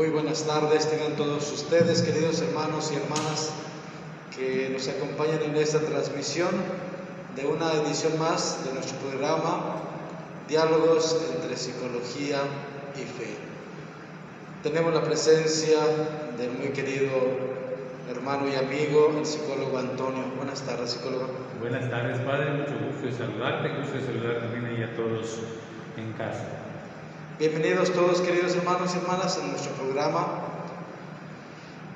Muy buenas tardes, tengan todos ustedes, queridos hermanos y hermanas que nos acompañan en esta transmisión de una edición más de nuestro programa Diálogos entre Psicología y Fe. Tenemos la presencia del muy querido hermano y amigo, el psicólogo Antonio. Buenas tardes, psicólogo. Buenas tardes, padre, mucho gusto de saludarte, gusto de saludar también ahí a todos en casa. Bienvenidos todos, queridos hermanos y hermanas, a nuestro programa.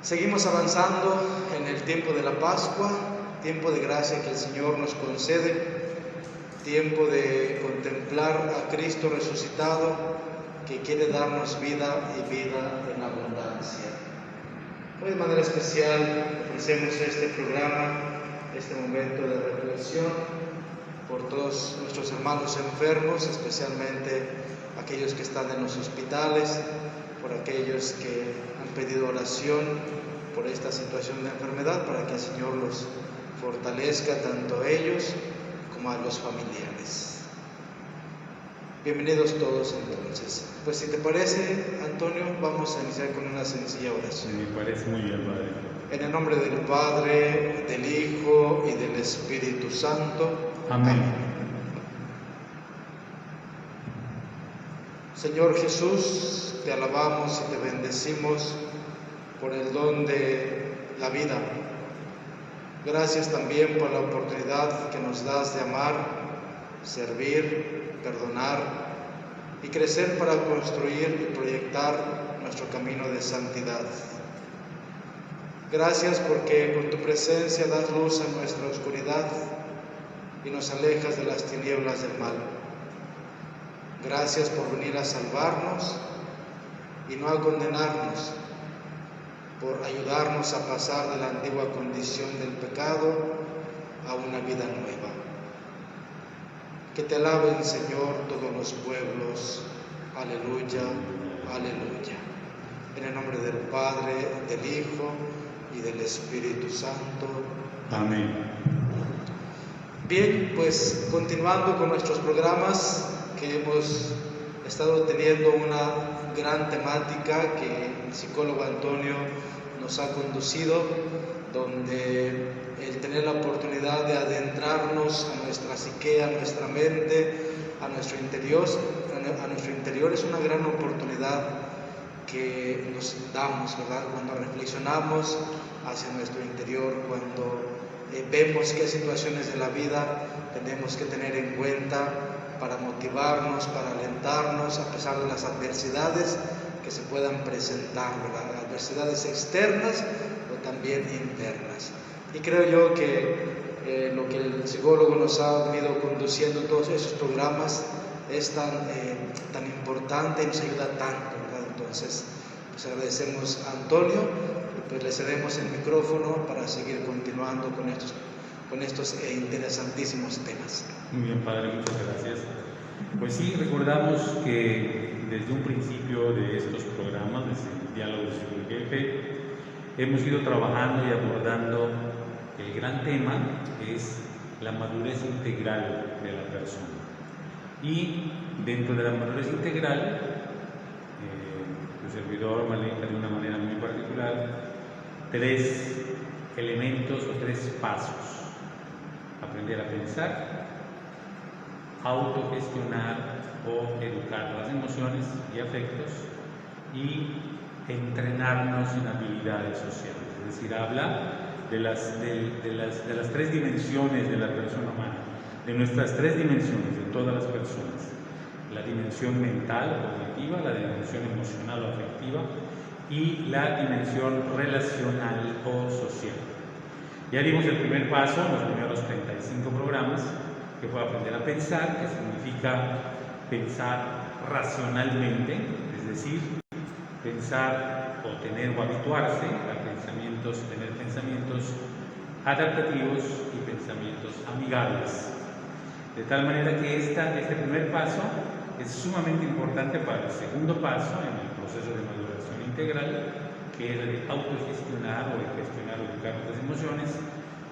Seguimos avanzando en el tiempo de la Pascua, tiempo de gracia que el Señor nos concede, tiempo de contemplar a Cristo resucitado, que quiere darnos vida y vida en abundancia. Hoy de manera especial ofrecemos este programa, este momento de reflexión por todos nuestros hermanos enfermos, especialmente aquellos que están en los hospitales, por aquellos que han pedido oración por esta situación de enfermedad, para que el Señor los fortalezca tanto a ellos como a los familiares. Bienvenidos todos entonces. Pues si te parece, Antonio, vamos a iniciar con una sencilla oración. Me parece muy bien, padre. En el nombre del Padre, del Hijo y del Espíritu Santo. Amén. Señor Jesús, te alabamos y te bendecimos por el don de la vida. Gracias también por la oportunidad que nos das de amar, servir, perdonar y crecer para construir y proyectar nuestro camino de santidad. Gracias porque con tu presencia das luz a nuestra oscuridad y nos alejas de las tinieblas del mal. Gracias por venir a salvarnos y no a condenarnos, por ayudarnos a pasar de la antigua condición del pecado a una vida nueva. Que te alaben, Señor, todos los pueblos. Aleluya, aleluya. En el nombre del Padre, del Hijo y del Espíritu Santo. Amén. Bien, pues continuando con nuestros programas, que hemos estado teniendo una gran temática que el psicólogo Antonio nos ha conducido, donde el tener la oportunidad de adentrarnos a nuestra psique, a nuestra mente, a nuestro interior es una gran oportunidad que nos damos, ¿verdad? Cuando reflexionamos hacia nuestro interior, cuando vemos qué situaciones de la vida tenemos que tener en cuenta para motivarnos, para alentarnos a pesar de las adversidades que se puedan presentar, ¿verdad? Adversidades externas o también internas. Y creo yo que lo que el psicólogo nos ha venido conduciendo en todos esos programas es tan importante y nos ayuda tanto, ¿verdad? Entonces, pues agradecemos a Antonio y pues le cedemos el micrófono para seguir continuando con estos interesantísimos temas. Muy bien, padre, muchas gracias. Pues sí, recordamos que desde un principio de estos programas, desde el Diálogo de Psicología y Fe, hemos ido trabajando y abordando el gran tema que es la madurez integral de la persona. Y dentro de la madurez integral, tu servidor maneja de una manera muy particular tres elementos o tres pasos: aprender a pensar, autogestionar o educar las emociones y afectos, y entrenarnos en habilidades sociales. Es decir, habla de las tres dimensiones de la persona humana, de nuestras tres dimensiones, de todas las personas: la dimensión mental o cognitiva, la dimensión emocional o afectiva y la dimensión relacional o social. Ya dimos el primer paso en los primeros 35 programas, que fue aprender a pensar, que significa pensar racionalmente, es decir, pensar o tener o habituarse a tener pensamientos adaptativos y pensamientos amigables. De tal manera que este primer paso es sumamente importante para el segundo paso en el proceso de maduración integral, que es el de autogestionar o de gestionar o educar nuestras emociones,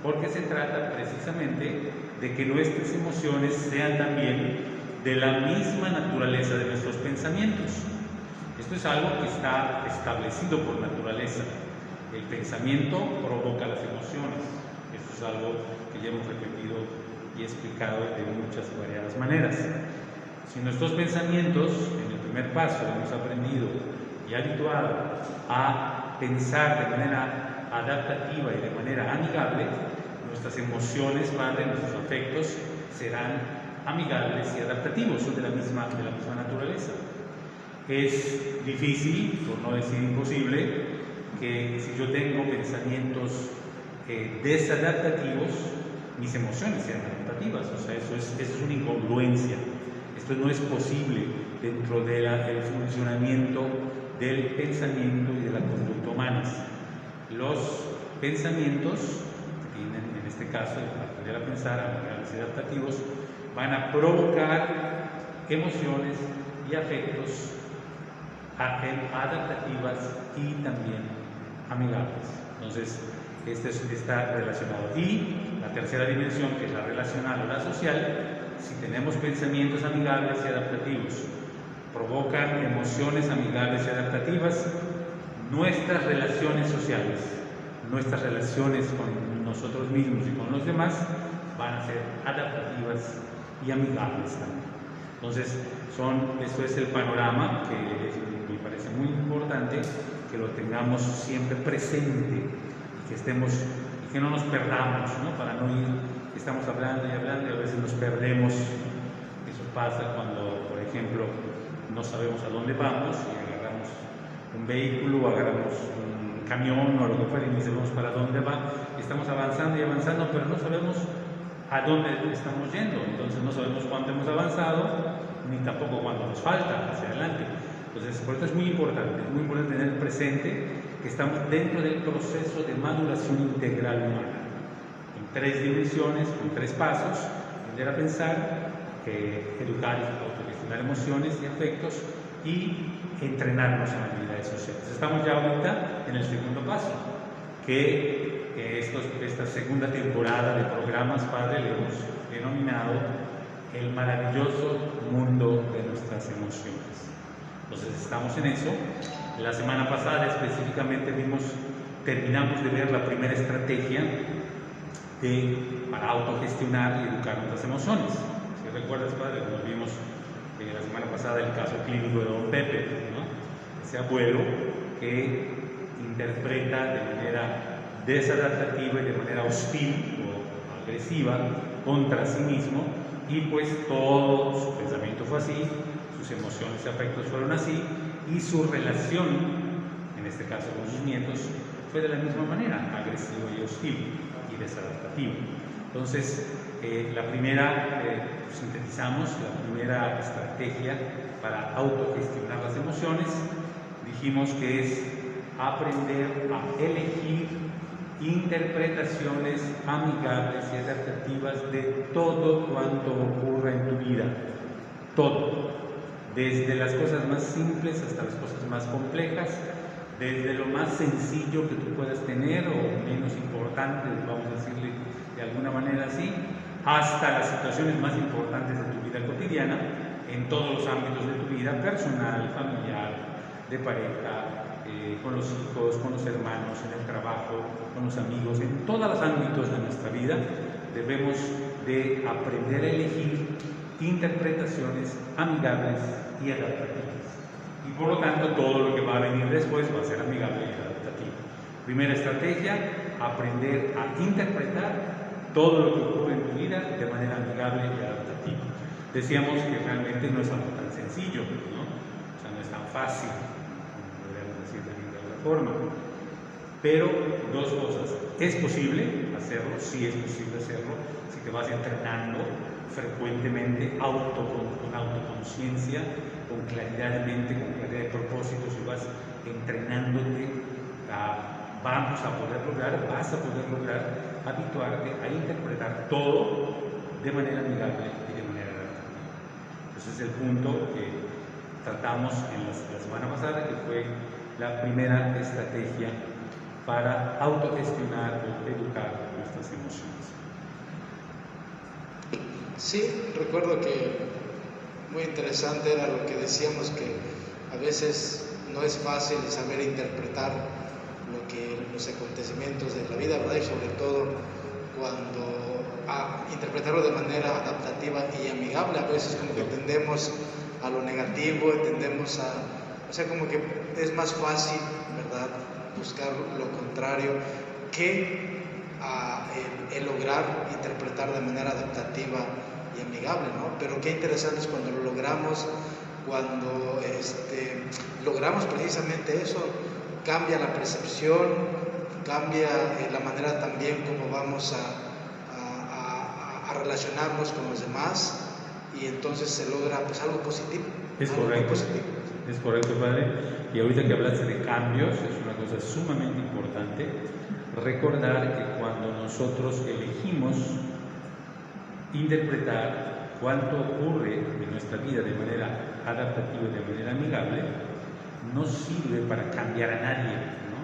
porque se trata precisamente de que nuestras emociones sean también de la misma naturaleza de nuestros pensamientos. Esto Esto es algo que está establecido por naturaleza. El pensamiento provoca las emociones. Esto es algo que ya hemos repetido y explicado de muchas y variadas maneras. Si nuestros pensamientos, en el primer paso, hemos aprendido y habituado a pensar de manera adaptativa y de manera amigable, nuestras emociones, nuestros afectos serán amigables y adaptativos, son de la misma naturaleza. Es difícil, por no decir imposible, que si yo tengo pensamientos desadaptativos, mis emociones sean adaptativas. O sea, eso es una incongruencia. Esto no es posible dentro del funcionamiento del pensamiento y de la conducta humanas. Los pensamientos, que tienen en este caso, para aprender a pensar, amigables y adaptativos, van a provocar emociones y afectos adaptativas y también amigables. Entonces, este está relacionado. Y la tercera dimensión, que es la relacional o la social, si tenemos pensamientos amigables y adaptativos, provocan emociones amigables y adaptativas, nuestras relaciones sociales, nuestras relaciones con nosotros mismos y con los demás van a ser adaptativas y amigables también. Entonces, esto es el panorama que me parece muy importante que lo tengamos siempre presente y que no nos perdamos, ¿no? Para no ir, estamos hablando y hablando y a veces nos perdemos. Eso pasa cuando, por ejemplo, no sabemos a dónde vamos y agarramos un vehículo, agarramos un camión o lo que fuera y ni sabemos para dónde va. Estamos avanzando y avanzando, pero no sabemos a dónde estamos yendo. Entonces no sabemos cuánto hemos avanzado, ni tampoco cuánto nos falta hacia adelante. Entonces, por eso es muy importante tener presente que estamos dentro del proceso de maduración integral humana, en 3 dimensiones, con 3 pasos: aprender a pensar, educar y autogestionar emociones y afectos, y entrenarnos en habilidades sociales. Estamos ya ahorita en el segundo paso, que esta segunda temporada de programas, Padre, le hemos denominado el maravilloso mundo de nuestras emociones. Entonces estamos en eso. La semana pasada específicamente terminamos de ver la primera estrategia para autogestionar y educar nuestras emociones. Si recuerdas, Padre, nos vimos la semana pasada el caso clínico de don Pepe, ¿no? Ese abuelo que interpreta de manera desadaptativa y de manera hostil o agresiva contra sí mismo, y pues todo su pensamiento fue así, sus emociones y afectos fueron así, y su relación, en este caso con sus nietos, fue de la misma manera, agresiva y hostil y desadaptativa. Entonces, sintetizamos la primera estrategia para autogestionar las emociones. Dijimos que es aprender a elegir interpretaciones amigables y adaptativas de todo cuanto ocurra en tu vida. Todo. Desde las cosas más simples hasta las cosas más complejas, desde lo más sencillo que tú puedas tener o menos importante, vamos a decirle de alguna manera así, hasta las situaciones más importantes de tu vida cotidiana, en todos los ámbitos de tu vida, personal, familiar, de pareja, con los hijos, con los hermanos, en el trabajo, con los amigos, en todos los ámbitos de nuestra vida, debemos de aprender a elegir interpretaciones amigables y adaptativas. Y por lo tanto, todo lo que va a venir después va a ser amigable y adaptativo. Primera estrategia, aprender a interpretar todo lo que ocurre en tu vida de manera amigable y adaptativa. Decíamos que realmente no es algo tan sencillo, ¿no? O sea, no es tan fácil, podríamos decir de ninguna forma. Pero 2 cosas: es posible hacerlo, sí es posible hacerlo, si te vas entrenando frecuentemente, con autoconciencia, con claridad de mente, con claridad de propósitos, y vas entrenándote, vas a poder lograr habituarte a interpretar todo de manera amigable y de manera adaptativa. Ese es el punto que tratamos en la semana pasada, que fue la primera estrategia para autogestionar o educar nuestras emociones. Sí, recuerdo que muy interesante era lo que decíamos, que a veces no es fácil saber interpretar los acontecimientos de la vida, ¿verdad? Y sobre todo cuando interpretarlo de manera adaptativa y amigable. A veces como que tendemos a lo negativo, tendemos o sea, como que es más fácil, ¿verdad?, buscar lo contrario que el lograr interpretar de manera adaptativa y amigable, ¿no? Pero qué interesante es cuando lo logramos, cuando logramos precisamente eso, cambia la percepción, cambia la manera también como vamos a relacionarnos con los demás, y entonces se logra pues algo positivo. Es algo correcto. positivo. Es correcto, padre. Y ahorita que hablaste de cambios, es una cosa sumamente importante recordar que cuando nosotros elegimos interpretar cuánto ocurre en nuestra vida de manera adaptativa y de manera amigable, no sirve para cambiar a nadie, ¿no?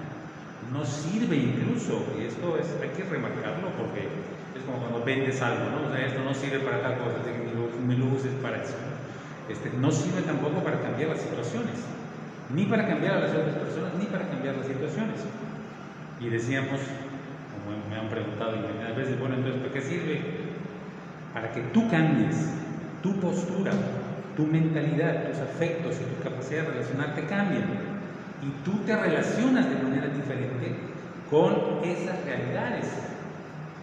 No sirve incluso, y esto hay que remarcarlo porque es como cuando vendes algo, ¿no? O sea, esto no sirve para tal cosa, mi luz es para eso. No sirve tampoco para cambiar las situaciones, ni para cambiar a las otras personas, ni para cambiar las situaciones. Y decíamos, como me han preguntado infinidad de veces, bueno, entonces, ¿para qué sirve? Para que tú cambies tu postura, tu mentalidad, tus afectos y tu capacidad de relacionarte cambien. Y tú te relacionas de manera diferente con esas realidades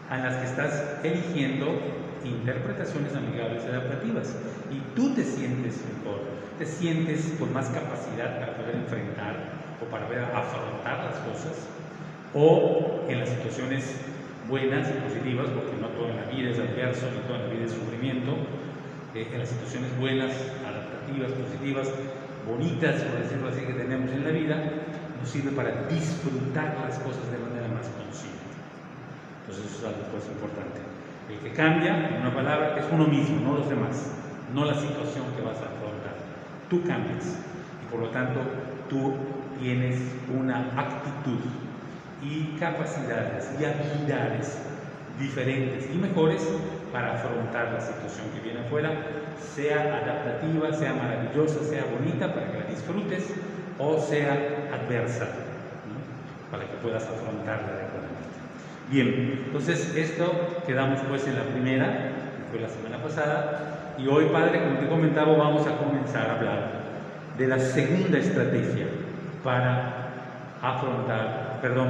a las que estás eligiendo interpretaciones amigables y adaptativas, y tú te sientes mejor, te sientes con más capacidad para poder enfrentar o para poder afrontar las cosas, o en las situaciones buenas y positivas, porque no toda la vida es adverso, ni toda la vida es sufrimiento, en las situaciones buenas, adaptativas, positivas, bonitas, por decirlo así, que tenemos en la vida, nos sirve para disfrutar las cosas de manera más consciente. Entonces eso es algo pues importante. El que cambia, en una palabra, es uno mismo, no los demás, no la situación que vas a afrontar. Tú cambias y por lo tanto tú tienes una actitud y capacidades y habilidades diferentes y mejores para afrontar la situación que viene afuera, sea adaptativa, sea maravillosa, sea bonita, para que la disfrutes, o sea adversa, ¿no?, para que puedas afrontarla adecuadamente. Bien, entonces esto quedamos pues en la primera, que fue la semana pasada, y hoy, padre, como te comentaba, vamos a comenzar a hablar de la segunda estrategia para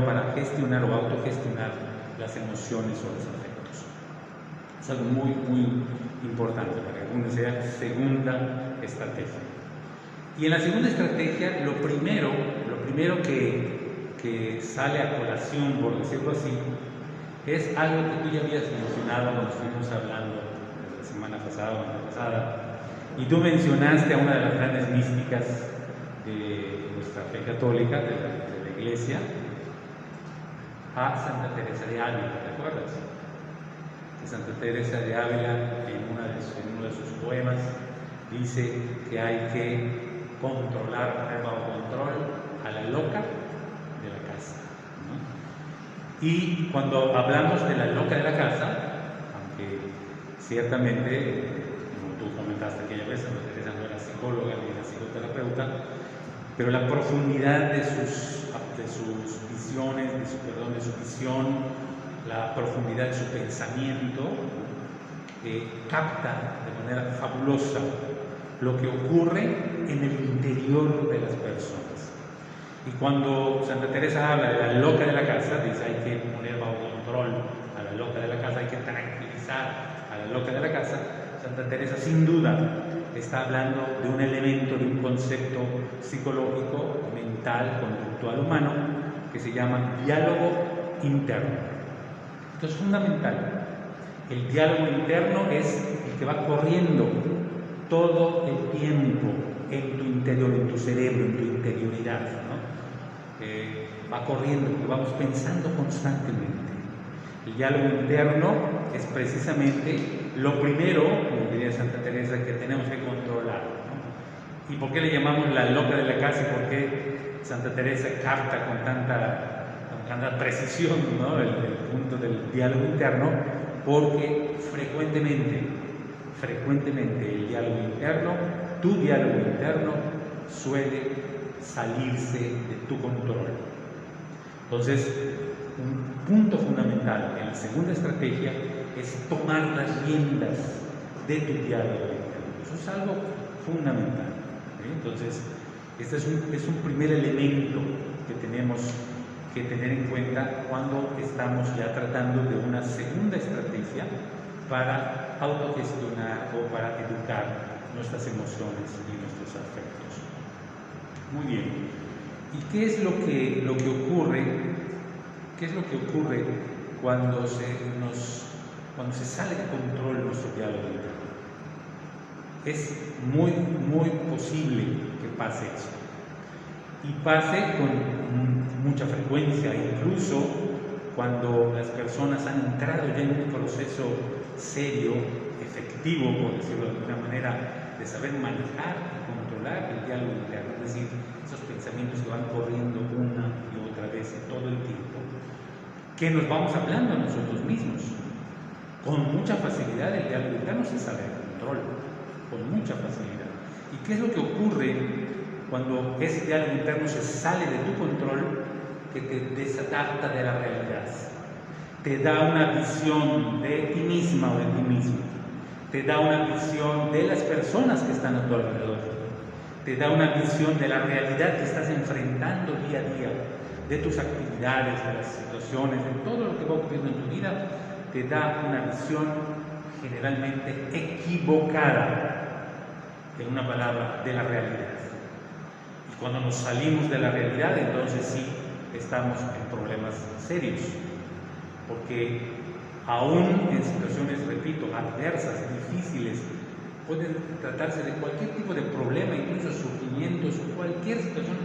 para gestionar o autogestionar las emociones o los afectos. Es algo muy, muy importante para que algunos sea segunda estrategia. Y en la segunda estrategia, lo primero que sale a colación, por decirlo así, es algo que tú ya habías mencionado cuando estuvimos hablando la semana pasada o antepasada, y tú mencionaste a una de las grandes místicas de nuestra fe católica, de la Iglesia, a Santa Teresa de Ávila, ¿te acuerdas? Que Santa Teresa de Ávila, en uno de sus poemas, dice que hay que controlar, poner bajo control a la loca de la casa, ¿no? Y cuando hablamos de la loca de la casa, aunque ciertamente, como tú comentaste aquella vez, Santa Teresa no era psicóloga ni era psicoterapeuta, pero la profundidad de sus visiones, de su visión, la profundidad de su pensamiento, capta de manera fabulosa lo que ocurre en el interior de las personas. Y cuando Santa Teresa habla de la loca de la casa, dice hay que poner bajo control a la loca de la casa, hay que tranquilizar a la loca de la casa. Santa Teresa sin duda está hablando de un elemento, de un concepto psicológico, mental, conductual humano, que se llama diálogo interno. Esto es fundamental. El diálogo interno es el que va corriendo todo el tiempo en tu interior, en tu cerebro, en tu interioridad, ¿no? Va corriendo, porque vamos pensando constantemente. El diálogo interno es precisamente lo primero, como diría Santa Teresa, que tenemos que controlar, ¿no? ¿Y por qué le llamamos la loca de la casa? ¿Y por qué Santa Teresa capta con tanta precisión, ¿no?, el punto del diálogo interno? Porque frecuentemente el diálogo interno, tu diálogo interno, suele salirse de tu control. Entonces, un punto fundamental en la segunda estrategia es tomar las riendas de tu diálogo interno. Eso es algo fundamental. Entonces, este es un primer elemento que tenemos que tener en cuenta cuando estamos ya tratando de una segunda estrategia para autogestionar o para educar nuestras emociones y nuestros afectos. Muy bien. ¿Y qué es lo que ocurre? ¿Qué es lo que ocurre cuando se sale de control nuestro diálogo interno? Es muy, muy posible que pase eso. Y pase con mucha frecuencia, incluso cuando las personas han entrado ya en un proceso serio, efectivo, por decirlo de alguna manera, de saber manejar y controlar el diálogo interno, es decir, esos pensamientos que van corriendo una y otra vez todo el tiempo, que nos vamos hablando a nosotros mismos. Con mucha facilidad el diálogo interno se sale de control, con mucha facilidad. ¿Y qué es lo que ocurre cuando ese diálogo interno se sale de tu control? Que te desadapta de la realidad, te da una visión de ti misma o de ti mismo, te da una visión de las personas que están a tu alrededor, te da una visión de la realidad que estás enfrentando día a día, de tus actividades, de las situaciones, de todo lo que va ocurriendo en tu vida. Te da una visión generalmente equivocada, en una palabra, de la realidad. Y cuando nos salimos de la realidad, entonces sí estamos en problemas serios, porque aún en situaciones, repito, adversas, difíciles, pueden tratarse de cualquier tipo de problema, incluso sufrimientos, cualquier situación,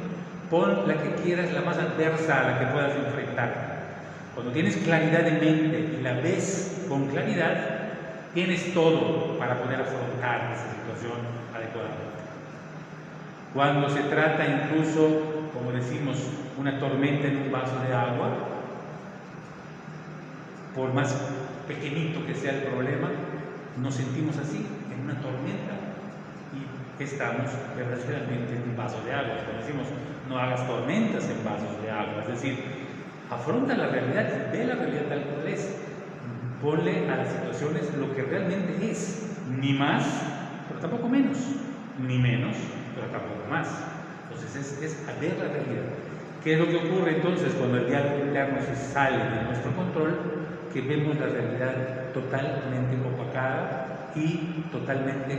pon la que quieras, la más adversa a la que puedas enfrentar. Cuando tienes claridad de mente y la ves con claridad, tienes todo para poder afrontar esa situación adecuadamente. Cuando se trata incluso, como decimos, una tormenta en un vaso de agua, por más pequeñito que sea el problema, nos sentimos así, en una tormenta, y estamos verdaderamente en un vaso de agua. Como decimos, no hagas tormentas en vasos de agua, es decir, afronta la realidad, ve la realidad tal cual es, ponle a las situaciones lo que realmente es, ni más, pero tampoco menos, ni menos, pero tampoco más. Entonces es a ver la realidad. ¿Qué es lo que ocurre entonces cuando el diálogo interno se sale de nuestro control? Que vemos la realidad totalmente opacada y totalmente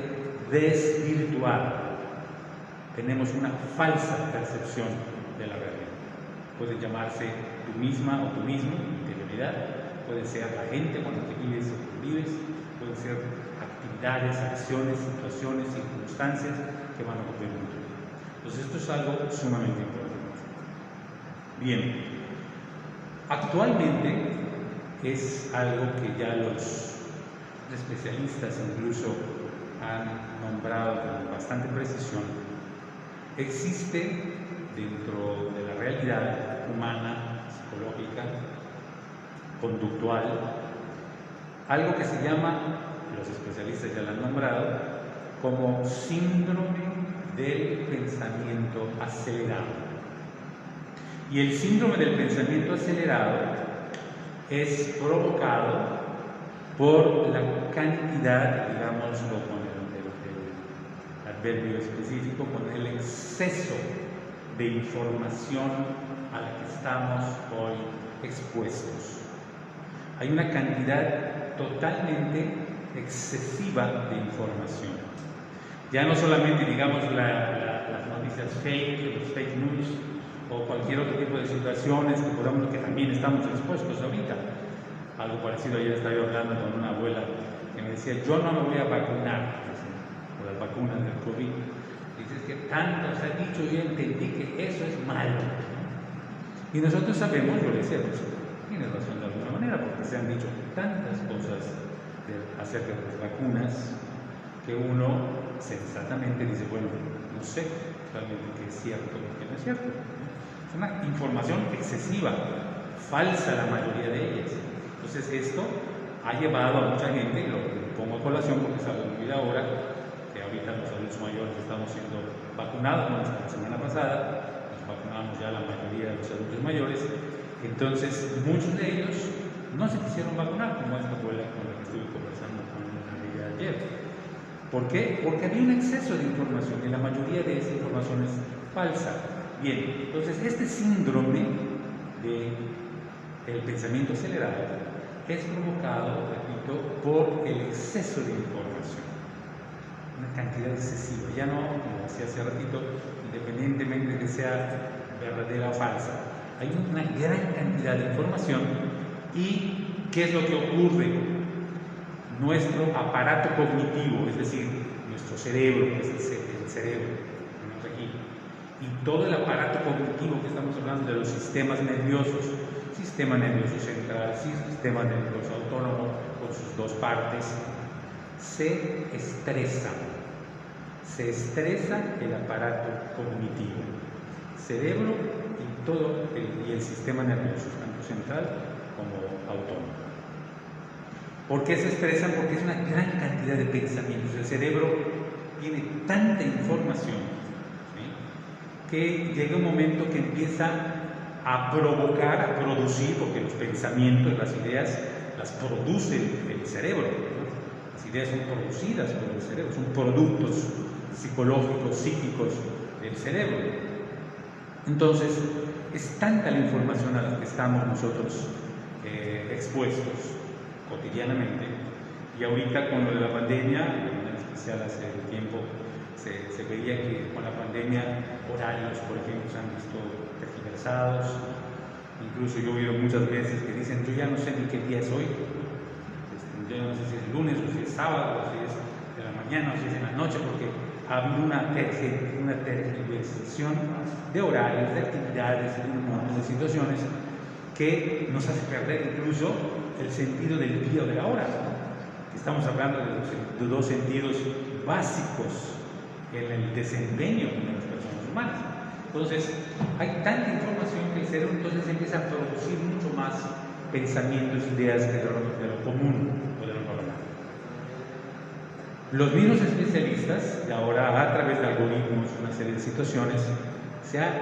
desvirtuada. Tenemos una falsa percepción de la realidad. Puede llamarse tú misma o tú mismo, interioridad, puede ser la gente con la que vives o convives, pueden ser actividades, acciones, situaciones, circunstancias que van a ocurrir en tu vida. Entonces esto es algo sumamente importante. Bien, actualmente es algo que ya los especialistas incluso han nombrado con bastante precisión. Existe dentro de la realidad humana, psicológica, conductual, algo que se llama, los especialistas ya lo han nombrado, como síndrome del pensamiento acelerado. Y el síndrome del pensamiento acelerado es provocado por la cantidad, digámoslo con el adverbio específico, con el exceso de información a la que estamos hoy expuestos. Hay una cantidad totalmente excesiva de información. Ya no solamente, digamos, las noticias fake, los fake news, o cualquier otro tipo de situaciones que también estamos expuestos ahorita. Algo parecido, ayer estaba yo hablando con una abuela que me decía, yo no me voy a vacunar por las vacunas del COVID. Dices que tanto se ha dicho, yo entendí que eso es malo. Y nosotros sabemos, yo le decía, pues tienes razón de alguna manera, porque se han dicho tantas cosas acerca de las vacunas que uno sensatamente dice, bueno, no sé realmente qué es cierto y qué no es cierto. Es una información excesiva, falsa la mayoría de ellas. Entonces esto ha llevado a mucha gente, y lo pongo a colación porque es algo muy de ahora, que ahorita los adultos mayores estamos siendo vacunados, bueno, hasta la semana pasada, nos vacunamos ya la mayoría de los adultos mayores, entonces muchos de ellos no se quisieron vacunar, como esta abuela con la que estuve conversando con ella ayer. ¿Por qué? Porque había un exceso de información y la mayoría de esa información es falsa. Bien, entonces este síndrome del pensamiento acelerado es provocado, repito, por el exceso de información, una cantidad excesiva. Ya no, como decía hace ratito, independientemente de que sea verdadera o falsa, hay una gran cantidad de información. ¿Y qué es lo que ocurre? Nuestro aparato cognitivo, es decir, nuestro cerebro, que es el cerebro, aquí, y todo el aparato cognitivo que estamos hablando de los sistemas nerviosos, sistema nervioso central, sistema nervioso autónomo, con sus dos partes, se estresa el aparato cognitivo, cerebro y el sistema nervioso, tanto central como autónomo. ¿Por qué se estresan? Porque es una gran cantidad de pensamientos. El cerebro tiene tanta información, ¿sí?, que llega un momento que empieza a provocar, a producir, porque los pensamientos, las ideas, las produce el cerebro, ¿no? Las ideas son producidas por el cerebro, son productos psicológicos, psíquicos del cerebro. Entonces, es tanta la información a la que estamos nosotros expuestos cotidianamente, y ahorita con lo de la pandemia, de manera especial hace tiempo, se veía que con la pandemia horarios, por ejemplo, se han visto tergiversados. Incluso yo he oído muchas veces que dicen, yo ya no sé ni qué día es hoy, yo no sé si es lunes o si es sábado, o si es de la mañana o si es en la noche, porque ha habido una tergiversación de horarios, de actividades, de un montón de situaciones que nos hace perder incluso el sentido del día o de la hora. Estamos hablando de dos sentidos básicos en el desempeño de las personas humanas. Entonces, hay tanta información que el cerebro entonces empieza a producir mucho más pensamientos, ideas de lo común o de lo normal. Los mismos especialistas, y ahora a través de algoritmos, una serie de situaciones, se ha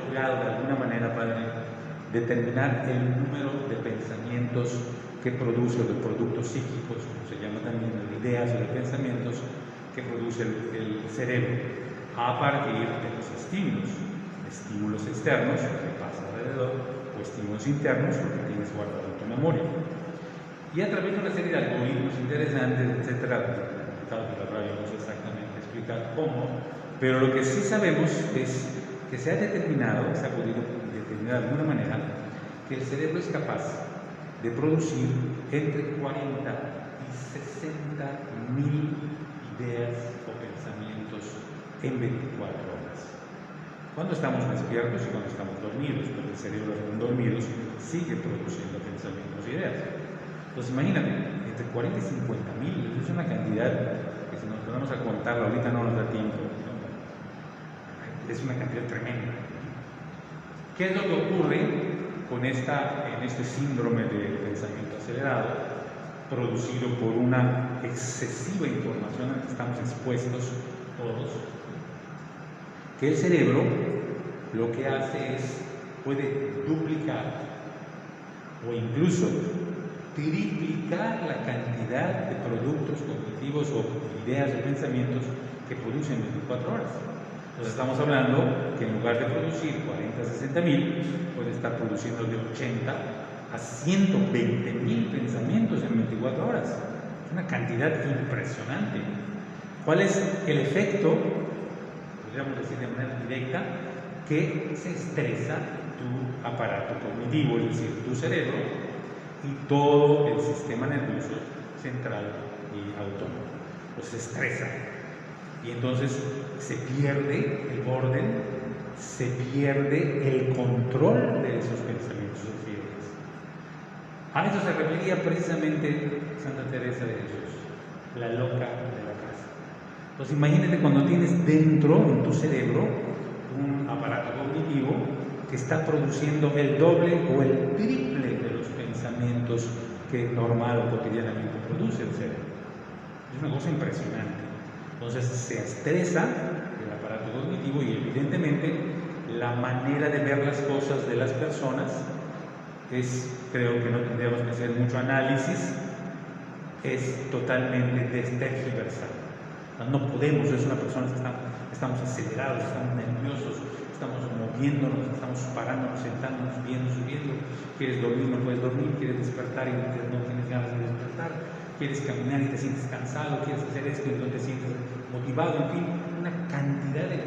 logrado de alguna manera para determinar el número de pensamientos que produce, o de productos psíquicos, como se llama también, de ideas o de pensamientos que produce el cerebro a partir de los estímulos externos, lo que pasa alrededor, o estímulos internos, lo que tienes guardado en tu memoria. Y a través de una serie de algoritmos interesantes, etcétera, no sé exactamente explicar cómo, pero lo que sí sabemos es que se ha determinado, se ha podido determinar de alguna manera, que el cerebro es capaz de producir entre 40 y 60 mil ideas o pensamientos en 24 horas. Cuando estamos despiertos y cuando estamos dormidos, porque el cerebro aún dormidos sigue produciendo pensamientos y ideas. Entonces imagínate, entre 40 y 50 mil, es una cantidad que si nos ponemos a contarlo ahorita no nos da tiempo, ¿no? Es una cantidad tremenda. ¿Qué es lo que ocurre en este síndrome de pensamiento acelerado, producido por una excesiva información a la que estamos expuestos todos? Que el cerebro lo que hace es, puede duplicar o incluso triplicar la cantidad de productos cognitivos o ideas o pensamientos que producen en 24 horas. Entonces estamos hablando que en lugar de producir 40 a 60 mil, puede estar produciendo de 80 a 120 mil pensamientos en 24 horas. Es una cantidad impresionante. ¿Cuál es el efecto? Podríamos decir de manera directa, que se estresa tu aparato cognitivo, es decir, tu cerebro y todo el sistema nervioso central y autónomo. Pues se estresa. Y entonces se pierde el orden, se pierde el control de esos pensamientos o ideas. A eso se refería precisamente Santa Teresa de Jesús, la loca de la casa. Entonces imagínate cuando tienes dentro, en tu cerebro, un aparato cognitivo que está produciendo el doble o el triple de los pensamientos que normal o cotidianamente produce el cerebro. Es una cosa impresionante. Entonces se estresa el aparato cognitivo y evidentemente la manera de ver las cosas de las personas creo que no tendríamos que hacer mucho análisis, es totalmente tergiversada. No podemos, es una persona que estamos acelerados, estamos nerviosos, estamos moviéndonos, estamos parándonos, sentándonos, viendo, subiendo. Quieres dormir, no puedes dormir, quieres despertar y no tienes ganas de despertar, quieres caminar y te sientes cansado, quieres hacer esto y no te sientes motivado, en fin, una cantidad de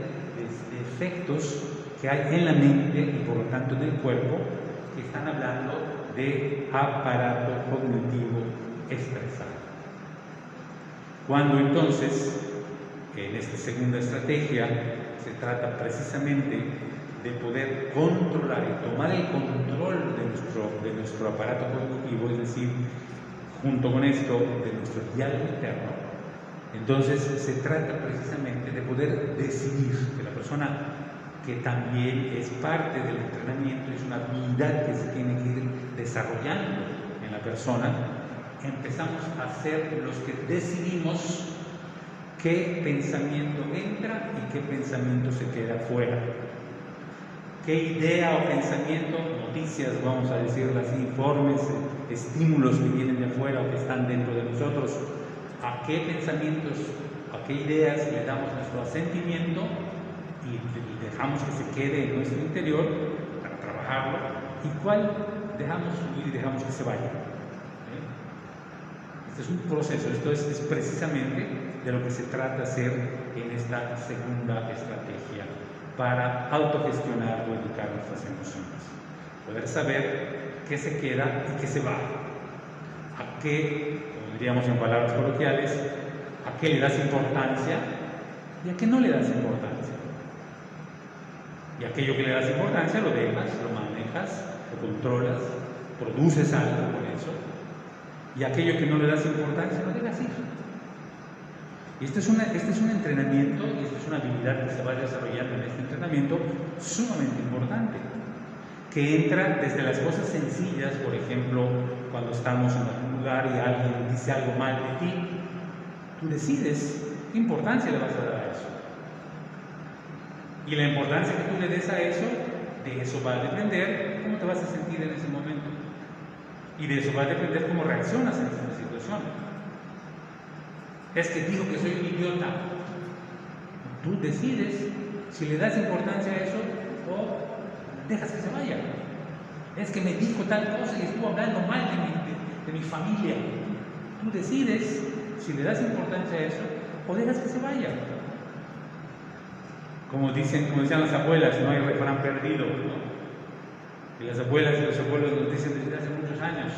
efectos que hay en la mente y por lo tanto en el cuerpo que están hablando de aparato cognitivo estresado. Cuando entonces, en esta segunda estrategia, se trata precisamente de poder controlar y tomar el control de nuestro aparato cognitivo, es decir, junto con esto, de nuestro diálogo interno, entonces se trata precisamente de poder decidir que la persona, que también es parte del entrenamiento, es una habilidad que se tiene que ir desarrollando en la persona, empezamos a ser los que decidimos qué pensamiento entra y qué pensamiento se queda fuera. Qué idea o pensamiento, noticias, vamos a decirlo así, informes, estímulos que vienen de afuera o que están dentro de nosotros, a qué pensamientos, a qué ideas le damos nuestro asentimiento y dejamos que se quede en nuestro interior para trabajarlo, y cuál dejamos fluir y dejamos que se vaya. Este es un proceso, esto es precisamente de lo que se trata hacer en esta segunda estrategia para autogestionar o educar nuestras emociones. Poder saber qué se queda y qué se va. A qué, como diríamos en palabras coloquiales, a qué le das importancia y a qué no le das importancia. Y aquello que le das importancia lo dejas, lo manejas, lo controlas, produces algo con eso. Y aquello que no le das importancia lo dejas ir. Y este es un entrenamiento, y esta es una habilidad que se va desarrollando en este entrenamiento sumamente importante, que entra desde las cosas sencillas, por ejemplo, cuando estamos en algún lugar y alguien dice algo mal de ti, tú decides qué importancia le vas a dar a eso. Y la importancia que tú le des a eso, de eso va a depender cómo te vas a sentir en ese momento. Y de eso va a depender cómo reaccionas en esta situación. Es que dijo que soy un idiota. Tú decides si le das importancia a eso o dejas que se vaya. Es que me dijo tal cosa y estuvo hablando mal de mi familia. Tú decides si le das importancia a eso o dejas que se vaya. Como decían las abuelas, no hay refrán perdido, ¿no? Y las abuelas y los abuelos nos dicen desde hace muchos años,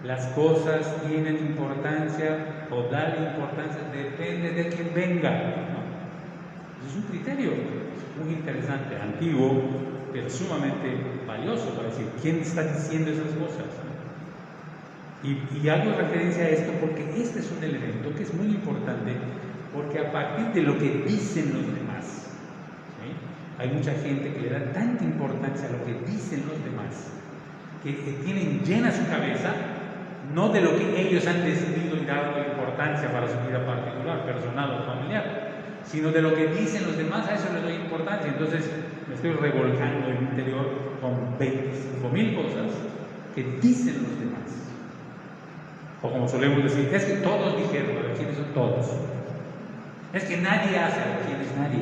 las cosas tienen importancia o dan importancia, depende de quién venga, ¿no? Es un criterio muy interesante, antiguo, pero sumamente valioso para decir quién está diciendo esas cosas, ¿no? Y hago referencia a esto porque este es un elemento que es muy importante, porque a partir de lo que dicen los demás, hay mucha gente que le da tanta importancia a lo que dicen los demás, que tienen llena su cabeza, no de lo que ellos han decidido y dado importancia para su vida particular, personal o familiar, sino de lo que dicen los demás, a eso les doy importancia. Entonces me estoy revolcando en mi interior con 25,000 cosas que dicen los demás. O como solemos decir, es que todos dijeron, ¿quiénes son todos? Es que nadie hace, ¿quién es nadie?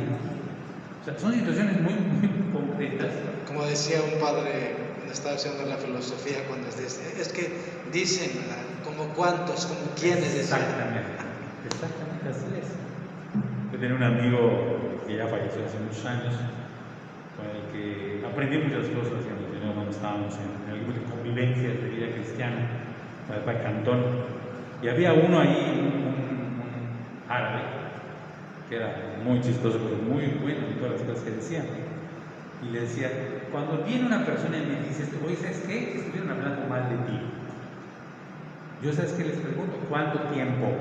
O sea, son situaciones muy, muy concretas. Como decía un padre cuando estaba haciendo la filosofía, cuando dice, es que dicen como cuántos, como quiénes. Exactamente, así es. Yo tenía un amigo que ya falleció hace muchos años, con el que aprendí muchas cosas cuando estábamos en el grupo de convivencias de vida cristiana, para el cantón. Y había uno ahí, un árabe, que era muy chistoso, pero muy bueno en todas las cosas que decía. Y le decía, cuando viene una persona y me dice, oye, ¿sabes qué? Estuvieron hablando mal de ti. Yo, ¿sabes qué? Les pregunto, ¿cuánto tiempo?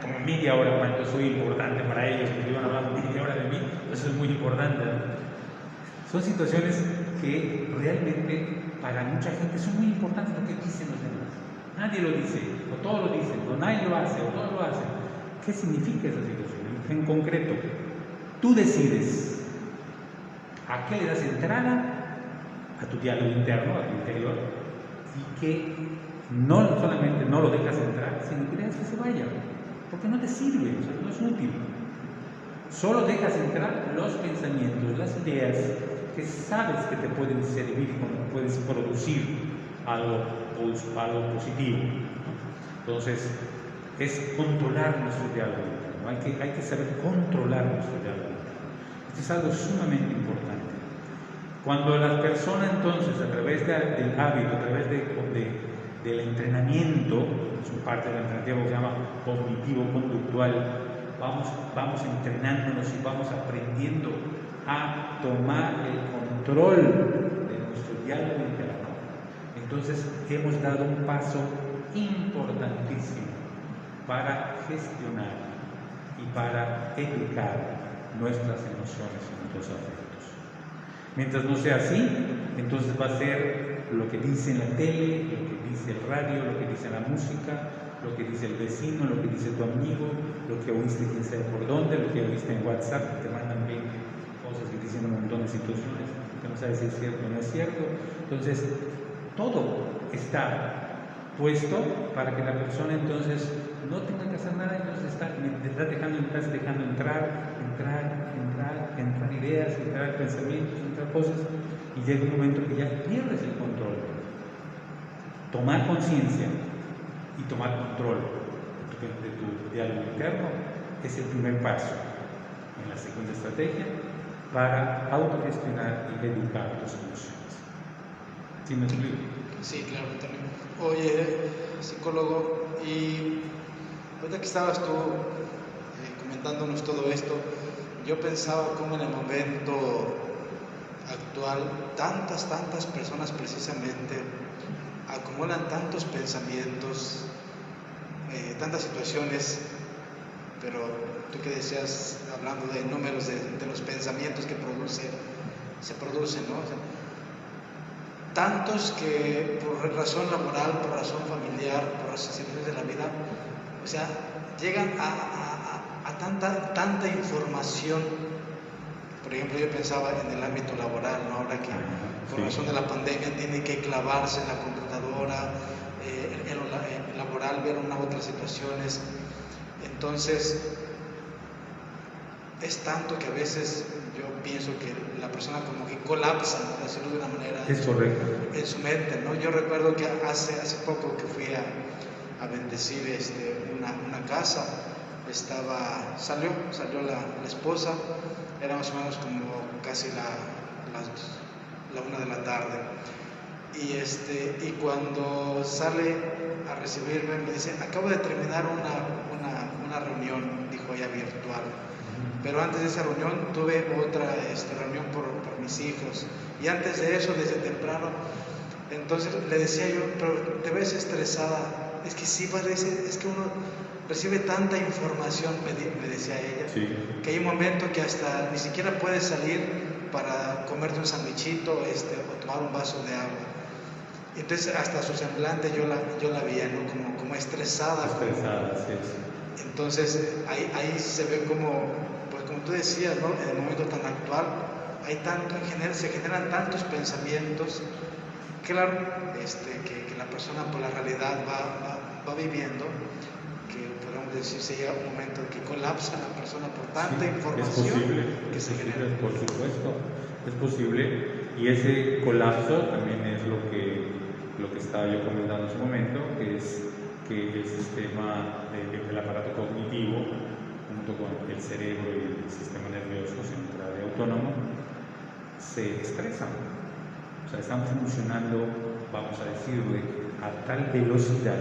Como media hora, cuánto soy importante para ellos, que iban hablando media hora de mí, eso es muy importante, ¿no? Son situaciones que realmente para mucha gente son muy importantes lo que dicen los demás. Nadie lo dice, o todos lo dicen, o nadie lo hace, o todos lo hacen. ¿Qué significa esa situación? En concreto, Tú decides a qué le das entrada, a tu diálogo interno, a tu interior, y que no solamente no lo dejas entrar, sino que dejas que se vaya, porque no te sirve, o sea, no es útil. Solo dejas entrar los pensamientos, las ideas que sabes que te pueden servir, como puedes producir algo positivo. Entonces, es controlar nuestro diálogo interno. Hay que saber controlar nuestro diálogo interno. Esto es algo sumamente importante. Cuando la persona entonces, a través del hábito, a través del entrenamiento, es un parte del entrenamiento que se llama cognitivo-conductual, vamos entrenándonos y vamos aprendiendo a tomar el control de nuestro diálogo interno. Entonces hemos dado un paso importantísimo para gestionar y para educar nuestras emociones y nuestros afectos. Mientras no sea así, entonces va a ser lo que dice en la tele, lo que dice el radio, lo que dice la música, lo que dice el vecino, lo que dice tu amigo, lo que oíste quién sabe por dónde, lo que oíste en WhatsApp, te mandan 20 cosas que dicen un montón de situaciones que no sabes si es cierto o no es cierto. Entonces, todo está puesto para que la persona entonces no tenga que hacer nada, entonces está dejando entrar ideas, entrar pensamientos, entrar cosas, y llega un momento que ya pierdes el control. Tomar conciencia y tomar control de tu diálogo interno es el primer paso en la segunda estrategia para autogestionar y educar tus emociones. ¿Sí me explico? Sí, claro, también. Oye, psicólogo, y ahorita que estabas tú comentándonos todo esto, yo pensaba cómo en el momento actual tantas personas precisamente acumulan tantos pensamientos, tantas situaciones, pero tú que decías, hablando de números de los pensamientos que se producen, ¿no? O sea, tantos que por razón laboral, por razón familiar, por las situaciones de la vida, o sea, llegan a tanta información. Por ejemplo, yo pensaba en el ámbito laboral, ¿no? Ahora que por razón de la pandemia tienen que clavarse en la computadora, en lo laboral, ver una u otras situaciones. Entonces, es tanto que a veces yo pienso que la persona como que colapsa, por decirlo de una manera, es correcto, en su mente, ¿no? Yo recuerdo que hace poco que fui a bendecir una casa, salió la esposa, era más o menos como casi la 1 de la tarde, y cuando sale a recibirme me dice: acabo de terminar una reunión, dijo ella, virtual, pero antes de esa reunión tuve otra reunión por mis hijos, y antes de eso desde temprano. Entonces le decía yo: pero te ves estresada. Es que sí, parece, es que uno recibe tanta información, me decía ella, sí, que hay un momento que hasta ni siquiera puedes salir para comerte un sandwichito o tomar un vaso de agua. Entonces hasta su semblante yo la veía, ¿no? Como estresada. Sí. Entonces ahí se ve como, pues como tú decías, ¿no? En el momento tan actual se generan tantos pensamientos. Claro, que la persona por la realidad va viviendo, que podemos decir se llega un momento en que colapsa la persona por tanta información que se genera. Por supuesto, es posible, y ese colapso también es lo que estaba yo comentando en su momento, que es que el sistema del aparato cognitivo, junto con el cerebro y el sistema nervioso central y autónomo, se estresan. O sea, están funcionando, vamos a decirlo, a tal velocidad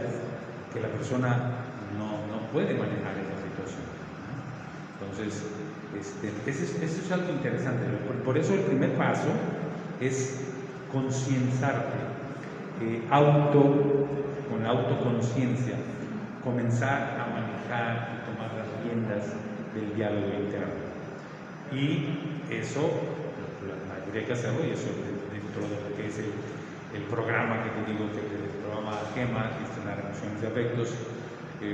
que la persona no puede manejar esa situación, ¿no? Entonces, eso es algo interesante. Por eso el primer paso es concienzarte, con la autoconciencia, comenzar a manejar y tomar las riendas del diálogo interno. Y eso, la mayoría hay que hacerlo, y eso dentro de lo que es el programa que te digo, que es el programa GEMA, gestionar emociones y afectos,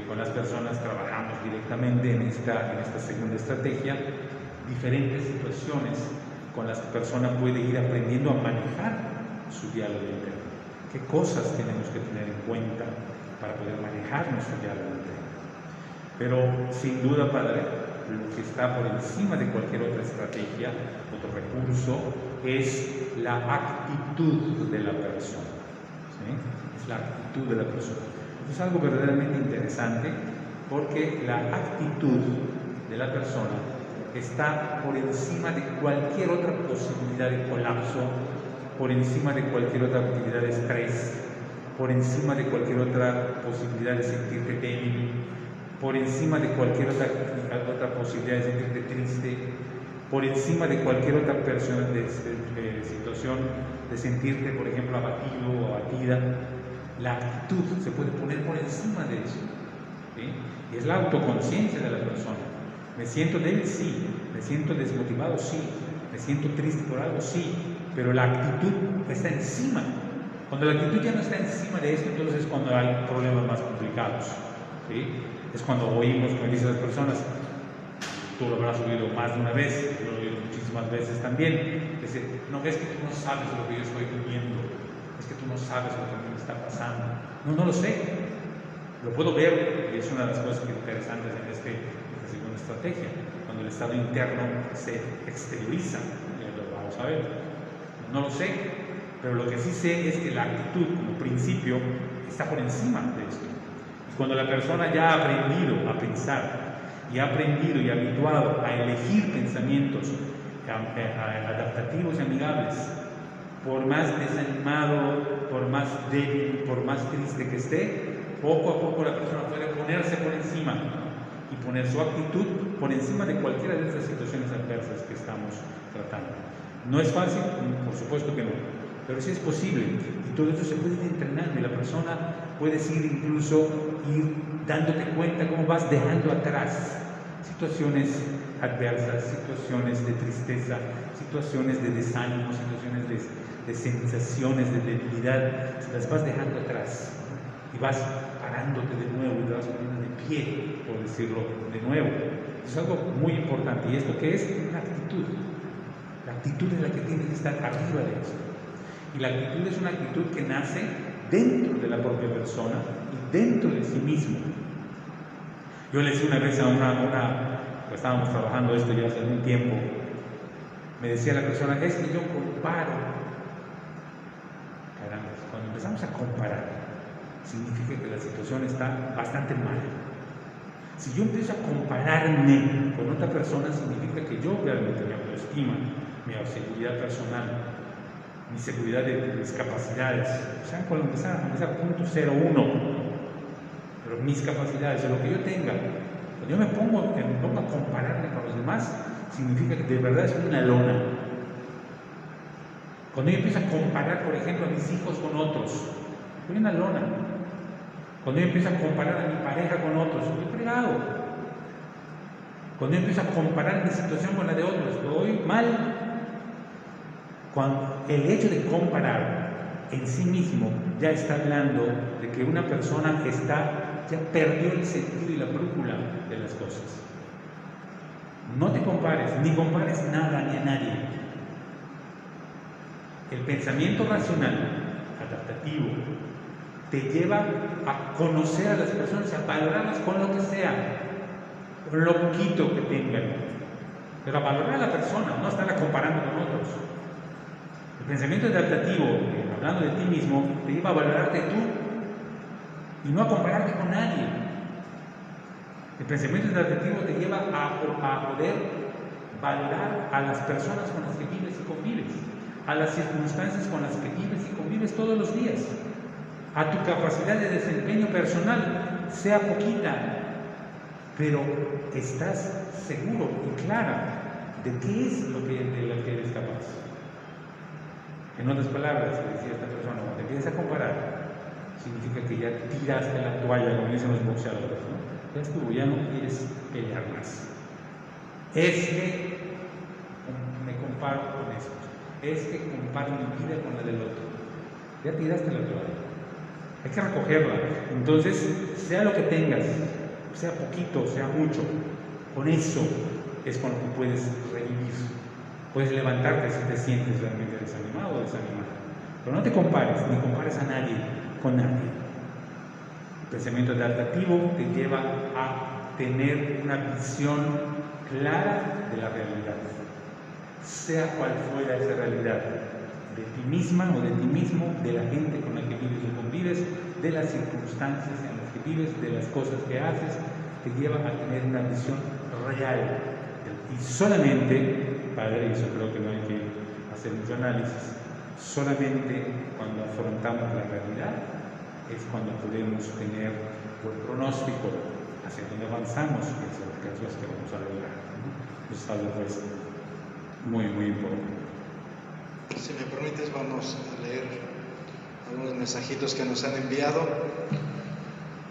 con las personas trabajamos directamente en esta segunda estrategia diferentes situaciones con las que la persona puede ir aprendiendo a manejar su diálogo interno. ¿Qué cosas tenemos que tener en cuenta para poder manejar nuestro diálogo interno? Pero sin duda, Padre, lo que está por encima de cualquier otra estrategia, otro recurso, es la actitud de la persona. ¿Sí? Es la actitud de la persona. Esto es algo verdaderamente interesante porque la actitud de la persona está por encima de cualquier otra posibilidad de colapso, por encima de cualquier otra actividad de estrés, por encima de cualquier otra posibilidad de sentirte débil, por encima de cualquier otra posibilidad de sentirte triste, por encima de cualquier otra situación de sentirte, por ejemplo, abatido o abatida. La actitud se puede poner por encima de eso, ¿sí? Y es la autoconciencia de la persona. Me siento débil, sí. Me siento desmotivado, sí. Me siento triste por algo, sí. Pero la actitud está encima. Cuando la actitud ya no está encima de esto, entonces es cuando hay problemas más complicados, ¿sí? Es cuando oímos, como dicen las personas, tú lo habrás oído más de una vez, yo lo he oído muchísimas veces también, dice, no, es que tú no sabes lo que yo estoy viviendo, es que tú no sabes lo que a mí me está pasando. No lo sé, lo puedo ver, y es una de las cosas interesantes en esta segunda estrategia, cuando el estado interno se exterioriza, ya lo vamos a ver. No lo sé, pero lo que sí sé es que la actitud como principio está por encima de esto. Y cuando la persona ya ha aprendido a pensar, y ha aprendido y habituado a elegir pensamientos adaptativos y amigables, por más desanimado, por más débil, por más triste que esté, poco a poco la persona puede ponerse por encima y poner su actitud por encima de cualquiera de estas situaciones adversas que estamos tratando. No es fácil, por supuesto que no, pero sí es posible, y todo eso se puede ir entrenando, y la persona puedes incluso ir dándote cuenta cómo vas dejando atrás situaciones adversas, situaciones de tristeza, situaciones de desánimo, situaciones de sensaciones de debilidad, se las vas dejando atrás y vas parándote de nuevo y te vas poniendo de pie, por decirlo de nuevo. Eso es algo muy importante. ¿Y esto qué es? La actitud. La actitud es la que tiene que estar arriba de eso. Y la actitud es una actitud que nace dentro de la propia persona y dentro de sí mismo. Yo le decía una vez pues estábamos trabajando esto ya hace algún tiempo, me decía la persona, es que yo comparo. Caramba, cuando empezamos a comparar, significa que la situación está bastante mal. Si yo empiezo a compararme con otra persona, significa que yo realmente mi autoestima, mi seguridad personal, mi seguridad de mis capacidades, o sea, cuando empezar punto 0,1, pero mis capacidades, o lo que yo tenga, cuando yo me pongo a compararme con los demás, significa que de verdad es una lona. Cuando yo empiezo a comparar, por ejemplo, a mis hijos con otros, soy una lona. Cuando yo empiezo a comparar a mi pareja con otros, estoy fregado. Cuando yo empiezo a comparar mi situación con la de otros, estoy mal. Cuando el hecho de comparar en sí mismo ya está hablando de que una persona ya perdió el sentido y la brújula de las cosas. No te compares, ni compares nada ni a nadie. El pensamiento racional, adaptativo, te lleva a conocer a las personas y a valorarlas con lo que sea, con lo poquito que tengan, pero a valorar a la persona, no estarla comparando con otros. El pensamiento adaptativo, hablando de ti mismo, te lleva a valorarte tú y no a compararte con nadie. El pensamiento adaptativo te lleva a poder valorar a las personas con las que vives y convives, a las circunstancias con las que vives y convives todos los días, a tu capacidad de desempeño personal, sea poquita, pero estás seguro y clara de qué es de lo que eres capaz. En otras palabras, decía esta persona, cuando te empiezas a comparar, significa que ya tiraste la toalla, como dicen los boxeadores, ¿no? Ya estuvo, ya no quieres pelear más. Es que me comparo con esto, es que comparo mi vida con la del otro. Ya tiraste la toalla, hay que recogerla. Entonces, sea lo que tengas, sea poquito, sea mucho, con eso es con lo que puedes revivir. Puedes levantarte si te sientes realmente desanimado o desanimado. Pero no te compares, ni compares a nadie con nadie. El pensamiento adaptativo te lleva a tener una visión clara de la realidad, sea cual fuera esa realidad, de ti misma o de ti mismo, de la gente con la que vives o convives, de las circunstancias en las que vives, de las cosas que haces, te lleva a tener una visión real. Y solamente, Padre, y eso creo que no hay que hacer mucho análisis, solamente cuando afrontamos la realidad es cuando podemos tener buen pronóstico hacia dónde avanzamos y hacia las cosas que vamos a lograr, ¿no? Eso es algo pues muy, muy importante. Si me permites, vamos a leer algunos mensajitos que nos han enviado.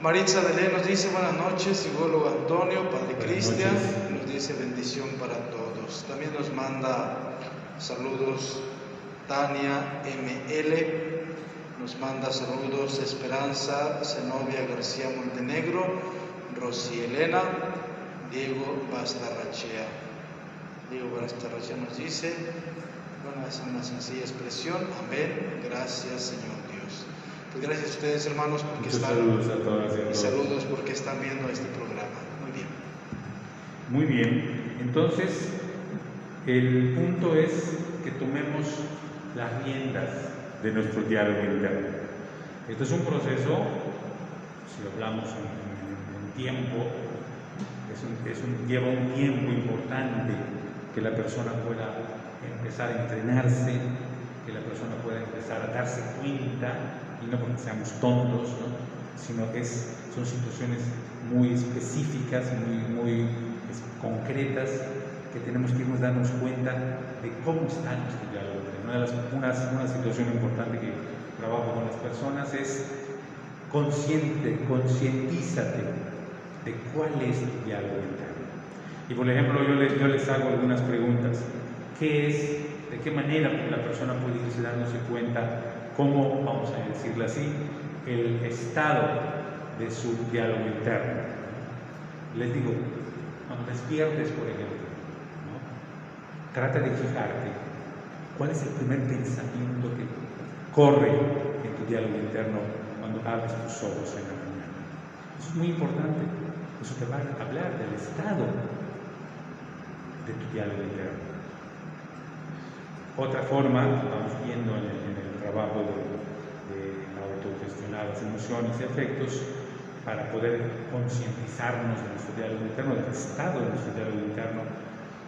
Maritza Belén nos dice buenas noches, psicólogo Antonio, Padre Cristian, nos dice bendición para todos. También nos manda saludos Tania ML, nos manda saludos Esperanza Zenobia García Montenegro, Rosy Elena, Diego Bastarrachea. Diego Bastarrachea nos dice, bueno, es una sencilla expresión, amén, gracias Señor Dios. Pues gracias a ustedes, hermanos, porque Muchos están, saludos a todas y a todos. saludos porque están viendo este programa. Muy bien. Muy bien, entonces el punto es que tomemos las riendas de nuestro diálogo interno. Esto es un proceso, si hablamos en tiempo, lleva un tiempo importante que la persona pueda empezar a entrenarse, que la persona pueda empezar a darse cuenta, y no porque seamos tontos, ¿no? Sino que son situaciones muy específicas, muy concretas, que tenemos que irnos dando cuenta de cómo está nuestro diálogo. Una situación importante que trabajo con las personas es concientízate de cuál es tu diálogo interno. Y por ejemplo, yo les hago algunas preguntas. ¿De qué manera la persona puede irse dándose cuenta cómo, vamos a decirlo así, el estado de su diálogo interno? Les digo, cuando despiertes, por ejemplo, ¿no? Trata de fijarte cuál es el primer pensamiento que corre en tu diálogo interno cuando abres tus ojos en la mañana. Eso es muy importante. Eso te va a hablar del estado de tu diálogo interno. Otra forma, vamos viendo en el trabajo de autogestionar las emociones y afectos, para poder concientizarnos de nuestro diálogo interno, del estado de nuestro diálogo interno,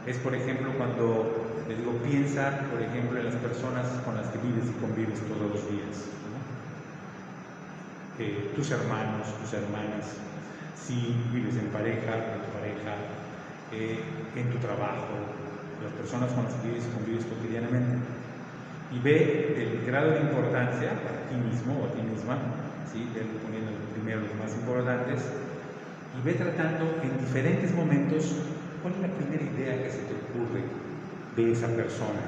es por ejemplo cuando les digo, piensa por ejemplo en las personas con las que vives y convives todos los días, ¿no? Tus hermanos, tus hermanas, si vives en pareja, con tu pareja, en tu trabajo, las personas con las que vives y convives cotidianamente, y ve el grado de importancia para ti mismo o a ti misma, ¿sí? Poniendo primero los más importantes, y ve tratando en diferentes momentos cuál es la primera idea que se te ocurre de esa persona.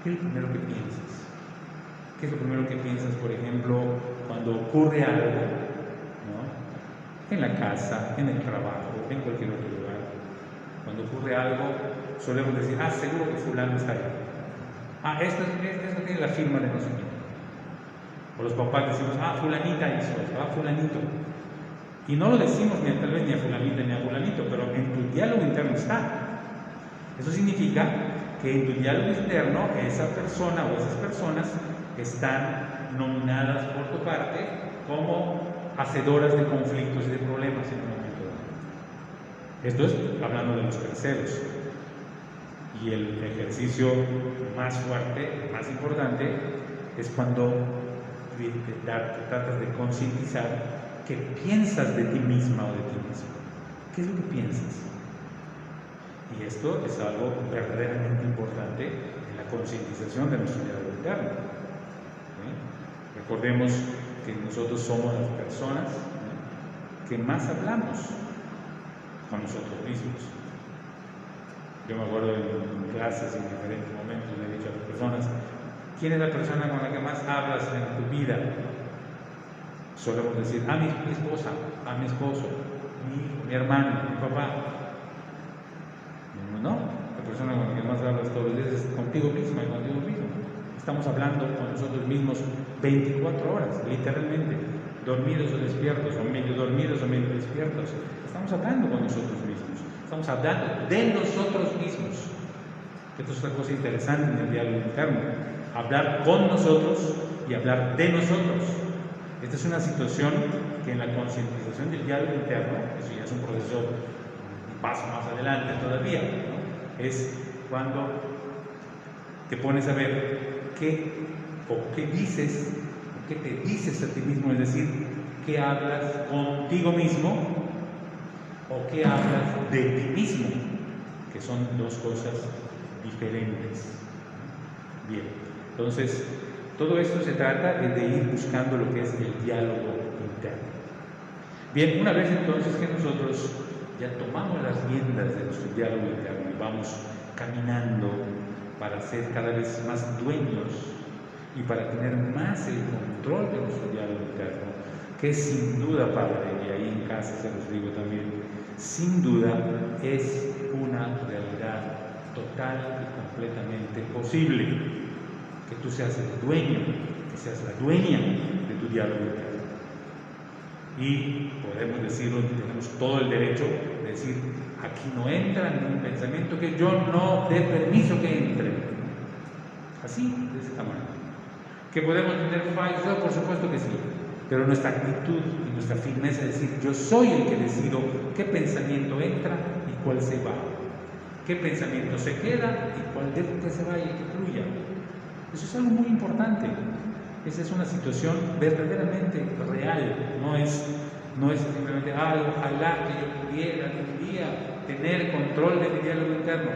¿Qué es lo primero que piensas? ¿Qué es lo primero que piensas, por ejemplo, cuando ocurre algo, ¿no? En la casa, en el trabajo, en cualquier otro lugar? Cuando ocurre algo, solemos decir, seguro que fulano está ahí. Esto tiene la firma de no sé quién. O los papás decimos, fulanita hizo esto, fulanito. Y no lo decimos tal vez ni a fulanita ni a fulanito, pero en tu diálogo interno está. Eso significa que en tu diálogo interno esa persona o esas personas están nominadas por tu parte como hacedoras de conflictos y de problemas en un momento dado. Esto es hablando de los terceros. Y el ejercicio más fuerte, más importante, es cuando tratas de concientizar qué piensas de ti misma o de ti mismo. ¿Qué es lo que piensas? Y esto es algo verdaderamente importante en la concientización de nuestro diálogo interno. ¿Sí? Recordemos que nosotros somos las personas, ¿no?, que más hablamos con nosotros mismos. Yo me acuerdo en clases, en diferentes momentos, le he dicho a las personas, ¿quién es la persona con la que más hablas en tu vida? Solemos decir, mi esposa, mi esposo, mi hijo, mi hermano, mi papá. persona con la que más hablas todos los días es contigo misma y contigo mismo. Estamos hablando con nosotros mismos 24 horas, literalmente, dormidos o despiertos, o medio dormidos o medio despiertos. Estamos hablando con nosotros mismos, estamos hablando de nosotros mismos. Esto es otra cosa interesante en el diálogo interno, hablar con nosotros y hablar de nosotros. Esta es una situación que en la concientización del diálogo interno, eso ya es un proceso, un paso más adelante todavía, ¿no? Es cuando te pones a ver qué dices, o qué te dices a ti mismo, es decir, qué hablas contigo mismo o qué hablas de ti mismo, que son dos cosas diferentes. Bien, entonces todo esto se trata de ir buscando lo que es el diálogo interno. Bien, una vez entonces que nosotros ya tomamos las riendas de nuestro diálogo interno y vamos caminando para ser cada vez más dueños y para tener más el control de nuestro diálogo interno, que sin duda, Padre, y ahí en casa se los digo también, sin duda es una realidad total y completamente posible, que tú seas el dueño, que seas la dueña de tu diálogo interno. Y podemos decirlo, tenemos todo el derecho de decir, aquí no entra ningún pensamiento que yo no dé permiso que entre. Así, de ese tamaño. ¿Que podemos tener fallos? Por supuesto que sí. Pero nuestra actitud y nuestra firmeza es decir, yo soy el que decido qué pensamiento entra y cuál se va. Qué pensamiento se queda y cuál dejo que se vaya y que fluya. Eso es algo muy importante. Esa es una situación verdaderamente real. No es simplemente, ojalá que yo pudiera algún día tener control de mi diálogo interno.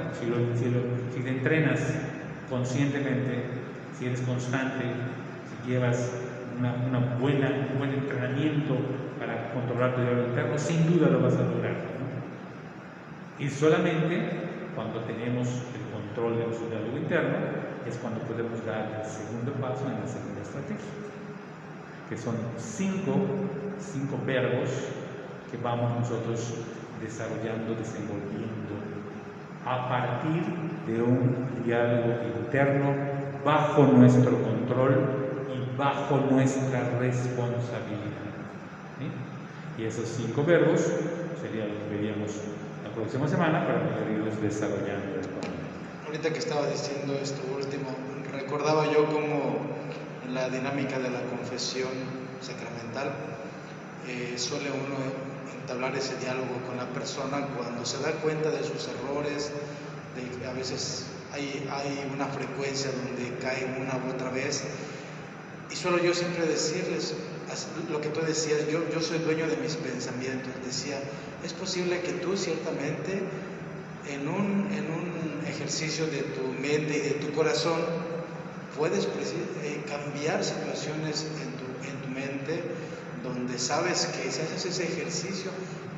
Si te entrenas conscientemente, si eres constante, si llevas un buen entrenamiento para controlar tu diálogo interno, sin duda lo vas a lograr, ¿no? Y solamente cuando tenemos el control de nuestro diálogo interno es cuando podemos dar el segundo paso en la segunda estrategia, que son cinco verbos que vamos nosotros desarrollando, desenvolviendo a partir de un diálogo interno bajo nuestro control y bajo nuestra responsabilidad, ¿sí? Y esos 5 verbos serían los que veríamos la próxima semana para poder irlos desarrollando. Ahorita que estaba diciendo esto último, recordaba yo como en la dinámica de la confesión sacramental suele uno entablar ese diálogo con la persona cuando se da cuenta de sus errores, de que a veces hay una frecuencia donde cae una u otra vez, y suelo yo siempre decirles lo que tú decías, yo soy dueño de mis pensamientos. Decía, es posible que tú ciertamente en un ejercicio de tu mente y de tu corazón puedes cambiar situaciones en tu mente donde sabes que si haces ese ejercicio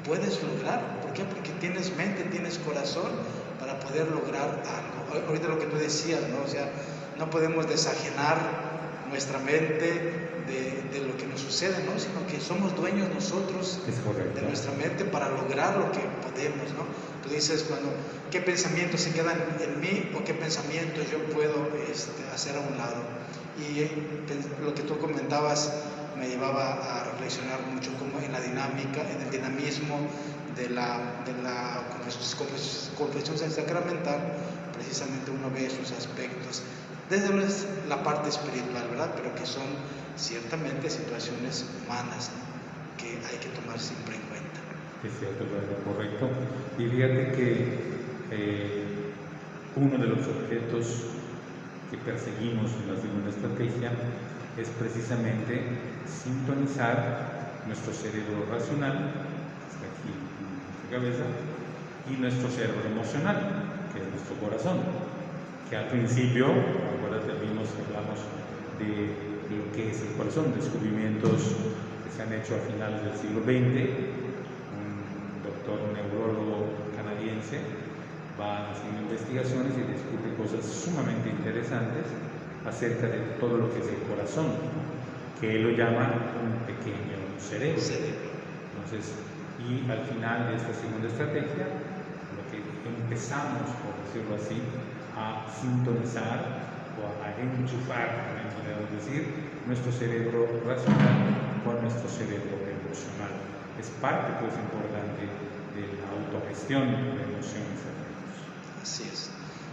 puedes lograr. ¿Por qué? Porque tienes mente, tienes corazón para poder lograr algo. Ahorita lo que tú decías, ¿no? O sea, no podemos desajenar nuestra mente de lo que nos sucede, ¿no? Sino que somos dueños nosotros de nuestra mente para lograr lo que podemos, ¿no? Tú dices, ¿qué pensamientos se quedan en mí o qué pensamientos yo puedo hacer a un lado? Y lo que tú comentabas me llevaba a reflexionar mucho como en la dinámica, en el dinamismo de la confesión sacramental. Precisamente uno ve esos aspectos desde la parte espiritual, ¿verdad? Pero que son ciertamente situaciones humanas, ¿no? Que hay que tomar siempre en cuenta. Es cierto, correcto. Y fíjate que uno de los objetos que perseguimos en la segunda estrategia es precisamente sintonizar nuestro cerebro racional, que está aquí en nuestra cabeza, y nuestro cerebro emocional, que es nuestro corazón. Que al principio, acuérdate, hablamos de lo que es el corazón, descubrimientos que se han hecho a finales del siglo XX. Un doctor neurólogo canadiense va haciendo investigaciones y descubre cosas sumamente interesantes acerca de todo lo que es el corazón, que él lo llama un pequeño cerebro. Entonces, y al final de esta segunda estrategia, lo que empezamos, por decirlo así, a sintonizar o a enchufar, podemos decir, nuestro cerebro racional con nuestro cerebro emocional. Es parte, pues, importante de la autogestión de emociones y afectos. Así es.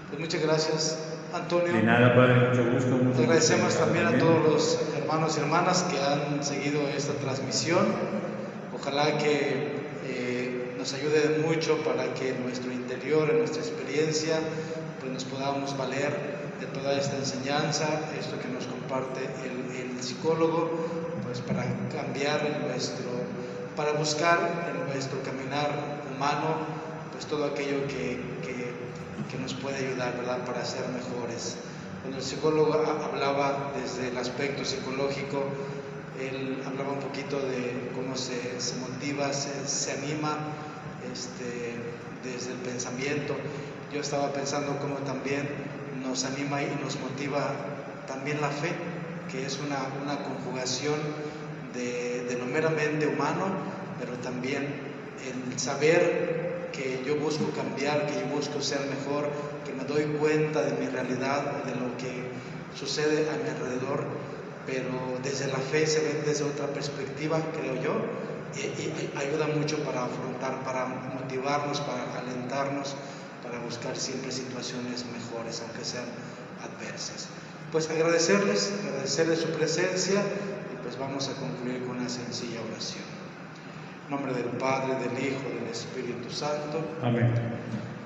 Pues muchas gracias, Antonio. De nada, Padre, mucho gusto. Te agradecemos también a todos los hermanos y hermanas que han seguido esta transmisión. Ojalá que nos ayude mucho para que en nuestro interior, en nuestra experiencia, pues nos podamos valer de toda esta enseñanza, esto que nos comparte el psicólogo, pues para cambiar para buscar en nuestro caminar humano, pues todo aquello que nos puede ayudar, ¿verdad?, para ser mejores. Cuando el psicólogo hablaba desde el aspecto psicológico, él hablaba un poquito de cómo se motiva, se anima desde el pensamiento. Yo estaba pensando cómo también nos anima y nos motiva también la fe, que es una conjugación de lo meramente humano, pero también el saber que yo busco cambiar, que yo busco ser mejor, que me doy cuenta de mi realidad, de lo que sucede a mi alrededor, pero desde la fe se ve desde otra perspectiva, creo yo, y ayuda mucho para afrontar, para motivarnos, para alentarnos, para buscar siempre situaciones mejores, aunque sean adversas. Pues agradecerles su presencia y pues vamos a concluir con una sencilla oración. En nombre del Padre, del Hijo, del Espíritu Santo. Amén.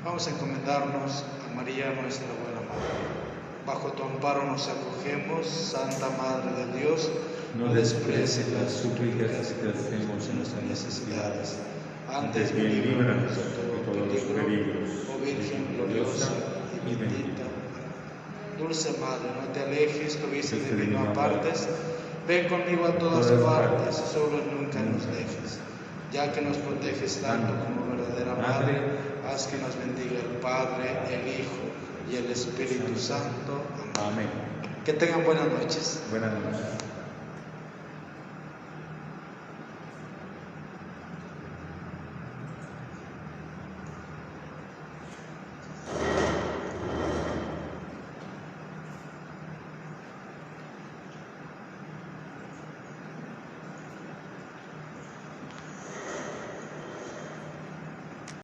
Vamos a encomendarnos a María, nuestra buena Madre. Bajo tu amparo nos acogemos, Santa Madre de Dios. No desprecies las súplicas que hacemos en nuestras necesidades. Antes bien líbranos de todos los peligros. Oh Virgen gloriosa y bendita. Dulce Madre, no te alejes, tú dices de mí no apartes. Ven conmigo a todas partes, solo nunca nos dejes. Ya que nos proteges tanto como verdadera Madre, haz que nos bendiga el Padre, el Hijo y el Espíritu Santo. Amén. Que tengan buenas noches. Buenas noches.